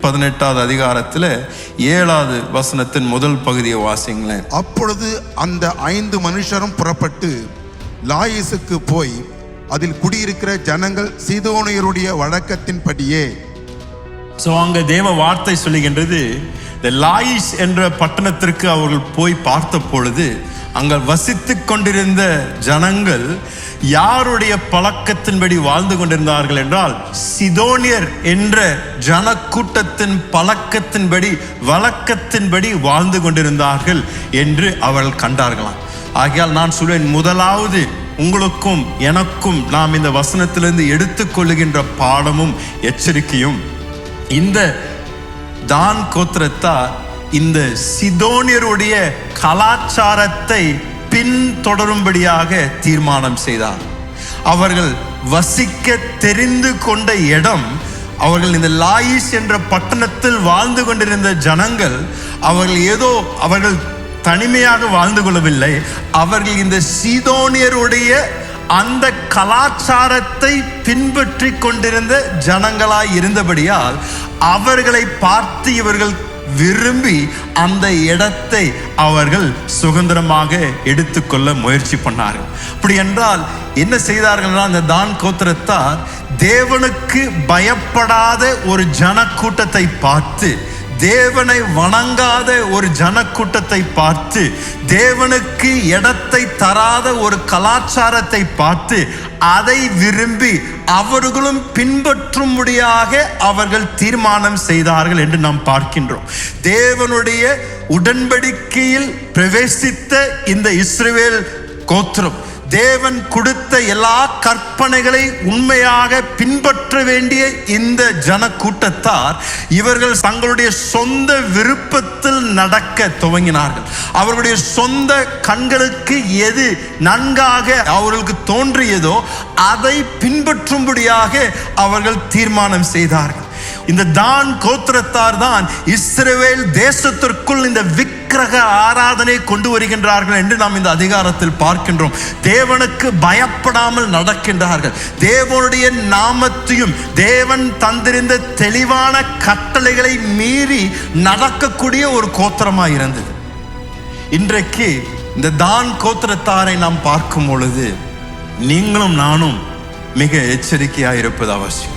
18வது அதிகாரத்தில் 7வது வசனத்தின் முதல் பகுதியை வாசிங்களேன். அப்பொழுது அந்த 5 மனுஷரும் புறப்பட்டு லாயிசுக்கு போய் அதில் குடியிருக்கிற ஜனங்கள் சீதோனியருடைய வழக்கத்தின்படியே. அங்க தேவ வார்த்தை சொல்லுகின்றது, லாயிஸ் என்ற பட்டணத்திற்கு அவர்கள் போய் பார்த்த பொழுது அங்க வசித்து கொண்டிருந்த ஜனங்கள் யாருடைய பழக்கத்தின்படி வாழ்ந்து கொண்டிருந்தார்கள் என்றால், சிதோனியர் என்ற ஜனக்கூட்டத்தின் பழக்கத்தின்படி வழக்கத்தின்படி வாழ்ந்து கொண்டிருந்தார்கள் என்று அவர்கள் கண்டார்களாம். ஆகையால் நான் சொல்வேன், முதலாவது உங்களுக்கும் எனக்கும் நாம் இந்த வசனத்திலிருந்து எடுத்துக்கொள்ளுகின்ற பாடமும் எச்சரிக்கையும், இந்த தான் கோத்திரத்தார் இந்த சிதோனியருடைய கலாச்சாரத்தை பின்தொடரும்படியாக தீர்மானம் செய்தார். அவர்கள் வசிக்க தெரிந்து கொண்ட இடம், அவர்கள் இந்த லாயிஸ் என்ற பட்டணத்தில் வாழ்ந்து கொண்டிருந்த ஜனங்கள் அவர்கள் தனிமையாக வாழ்ந்து கொள்ளவில்லை. அவர்கள் இந்த சீதோனியருடைய அந்த கலாச்சாரத்தை பின்பற்றி கொண்டிருந்த ஜனங்களாய் இருந்தபடியால் அவர்களை பார்த்து இவர்கள் விரும்பி அந்த இடத்தை அவர்கள் சுதந்திரமாக எடுத்துக்கொள்ள முயற்சி பண்ணார்கள். அப்படி என்றால் என்ன செய்தார்கள்? அந்த தான் கோத்திரத்தார் தேவனுக்கு பயப்படாத ஒரு ஜனக்கூட்டத்தை பார்த்து, தேவனை வணங்காத ஒரு ஜனக்கூட்டத்தை பார்த்து, தேவனுக்கு இடத்தை தராத ஒரு கலாச்சாரத்தை பார்த்து அதை விரும்பி அவர்களும் பின்பற்றும்படியாக அவர்கள் தீர்மானம் செய்தார்கள் என்று நாம் பார்க்கின்றோம். தேவனுடைய உடன்படிக்கையில் பிரவேசித்த இந்த இஸ்ரவேல் கோத்திரம் தேவன் கொடுத்த எல்லா கற்பனைகளை உண்மையாக பின்பற்ற வேண்டிய இந்த ஜனக்கூட்டத்தார் இவர்கள் தங்களுடைய சொந்த விருப்பத்தில் நடக்க துவங்கினார்கள். அவர்களுடைய சொந்த கண்களுக்கு எது நன்காக அவர்களுக்கு தோன்றியதோ அதை பின்பற்றும்படியாக அவர்கள் தீர்மானம் செய்தார்கள். இந்த தான் கோத்திரத்தார் தான் இஸ்ரவேல் தேசத்திற்குள் இந்த விக்கிரக ஆராதனை கொண்டு வருகின்றார்கள் என்று நாம் இந்த அதிகாரத்தில் பார்க்கின்றோம். தேவனுக்கு பயப்படாமல் நடக்கின்றார்கள். தேவனுடைய நாமத்தையும் தேவன் தந்திருந்த தெளிவான கட்டளைகளை மீறி நடக்கக்கூடிய ஒரு கோத்திரமாக இருந்தது. இன்றைக்கு இந்த தான் கோத்திரத்தாரை நாம் பார்க்கும் பொழுது நீங்களும் நானும் மிக எச்சரிக்கையாக இருப்பது அவசியம்.